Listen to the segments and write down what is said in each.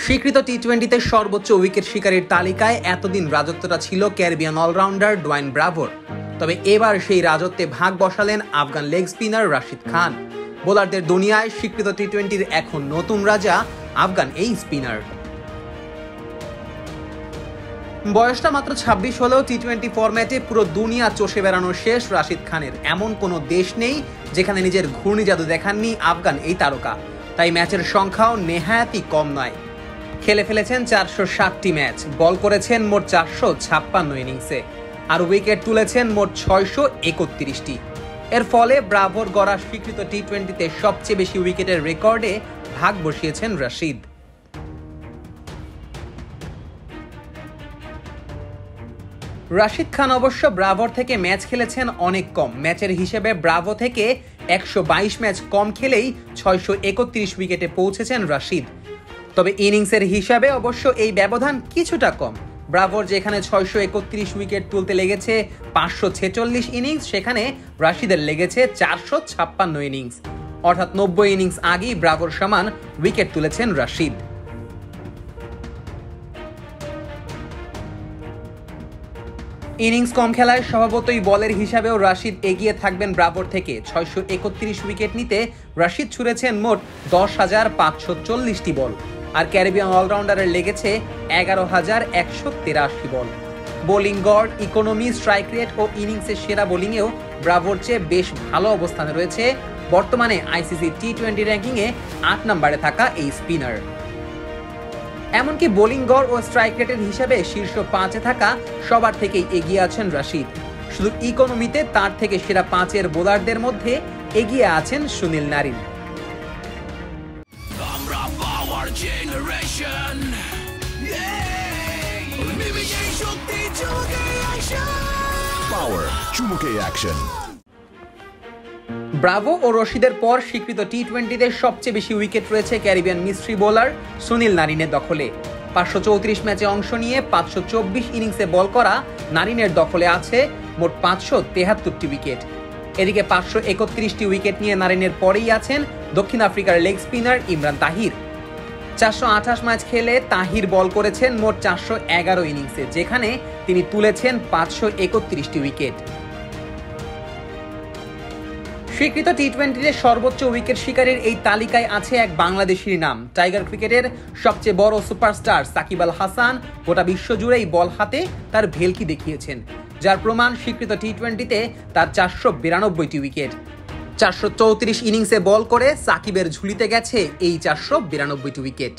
স্বীকৃত টি-20তে সর্বোচ্চ উইকেট শিকারীর তালিকায় এতদিন রাজত্বটা ছিল ক্যারিবিয়ান অলরাউন্ডার ডোয়াইন ব্রাভোর। তবে এবার সেই রাজত্বে ভাগ বসালেন আফগান লেগ স্পিনার রাশিদ খান। বোলারদের দুনিয়ায় স্বীকৃত টি-20র এখন নতুন রাজা আফগান এই স্পিনার। বয়সটা মাত্র 26 হলেও টি-20 ফরম্যাটে পুরো দুনিয়া চষে বেড়ানো শেষ রাশিদ খানের। এমন কোনো দেশ নেই যেখানে নিজের ঘূর্ণি জাদু দেখাননি আফগান এই তারকা। তাই ম্যাচের সংখ্যাও নেহায়াতি কম নয়। খেলে ফেলেছেন 460টি ম্যাচ, বল করেছেন মোট 456 ইনিংসে, আর উইকেট তুলেছেন মোট 631টি। এর ফলে ব্রাভোর গড়া স্বীকৃত টি-20তে সবচেয়ে বেশি উইকেটের রেকর্ডে ভাগ বসিয়েছেন রাশিদ। রাশিদ খান অবশ্য ব্রাভোর থেকে ম্যাচ খেলেছেন অনেক কম। ম্যাচের হিসেবে ব্রাভো থেকে 122 ম্যাচ কম খেলেই 631 উইকেটে পৌঁছেছেন রাশিদ। তবে ইনিংসের হিসাবে অবশ্য এই ব্যবধান কিছুটা কম। ব্রাভোর যেখানে 631 উইকেট তুলতে লেগেছে 546 ইনিংস, সেখানে রাশিদের লেগেছে 456 ইনিংস, অর্থাৎ 90 ইনিংস আগেই ব্রাভোর সমান উইকেট তুলেছেন রাশিদ। ইনিংস কম খেলায় স্বভাবতই বলের হিসাবেও রাশিদ এগিয়ে থাকবেন ব্রাভোর থেকে। 631 উইকেট নিতে রাশিদ ছুড়েছেন মোট 10,540টি বল, আর ক্যারিবিয়ান অলরাউন্ডারের লেগেছে 11,183 বল। বোলিং গড়, ইকোনমি, স্ট্রাইক রেট ও ইনিংসের সেরা বোলিংয়েও ব্রাভোর চেয়ে বেশ ভালো অবস্থানে রয়েছে বর্তমানে আইসিসি টি-20 র্যাঙ্কিংয়ে 8 নম্বরে থাকা এই স্পিনার। এমনকি বোলিং গড় ও স্ট্রাইক রেটের হিসাবে শীর্ষ 5-এ থাকা সবার থেকেই এগিয়ে আছেন রাশিদ। শুধু ইকোনমিতে তার থেকে সেরা 5-এর বোলারদের মধ্যে এগিয়ে আছেন সুনীল নারিন। ব্রাভো ও রশিদের পর স্বীকৃত টি-20তে সবচেয়ে বেশি উইকেট রয়েছে ক্যারিবিয়ান মিস্ট্রি বোলার সুনীল নারিনের দখলে। 534 ম্যাচে অংশ নিয়ে 524 ইনিংসে বল করা নারিনের দখলে আছে মোট 573টি উইকেট। এদিকে 531টি উইকেট নিয়ে নারিনের পরেই আছেন দক্ষিণ আফ্রিকার leg spinner Imran Tahir. 428 match খেলে তাহির বল করেছেন মোট 411 ইনিংসে, যেখানে তিনি তুলেছেন 531টি উইকেট। স্বীকৃত টি-20তে সর্বোচ্চ উইকেট শিকারীর এই তালিকায় আছে এক বাংলাদেশির নাম। টাইগার ক্রিকেটের সবচেয়ে বড় সুপারস্টার সাকিব আল হাসান গোটা বিশ্ব জুড়েই বল হাতে তার ভেলকি দেখিয়েছেন, যার প্রমাণ স্বীকৃত টি-20তে তার 492টি উইকেট। 434 ইনিংসে বল করে সাকিবের ঝুলিতে গেছে এই 492টি উইকেট।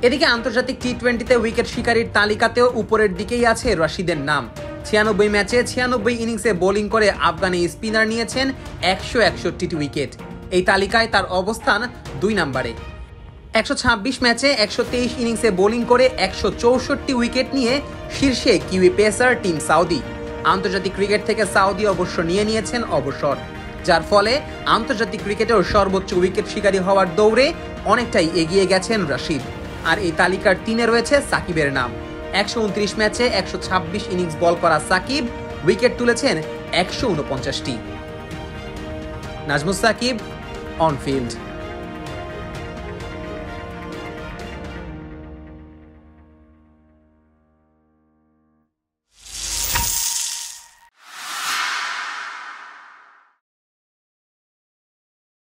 এদিকে আন্তর্জাতিক টি-20তে উইকেট শিকারীর তালিকাতেও উপরের দিকেই আছে রাশিদের নাম। 96 ম্যাচে 96 ইনিংসে বোলিং করে আফগান এই স্পিনার নিয়েছেন 161টি উইকেট। এই তালিকায় তার অবস্থান 2 নম্বরে। 126 ম্যাচে 123 ইনিংসে বোলিং করে 164টি উইকেট নিয়ে শীর্ষে কিউই পেসার টিম সাউদি। আন্তর্জাতিক ক্রিকেট থেকে সাউদি অবশ্য নিয়েছেন অবসর, যার ফলে আন্তর্জাতিক ক্রিকেটেও সর্বোচ্চ উইকেট শিকারী হওয়ার দৌড়ে অনেকটাই এগিয়ে গেছেন রাশিদ। আর এই তালিকার 3-এ রয়েছে সাকিবের নাম। 129 ম্যাচে 126 ইনিংস বল করা সাকিব উইকেট তুলেছেন 149টি। Nazmus Shakib, on field.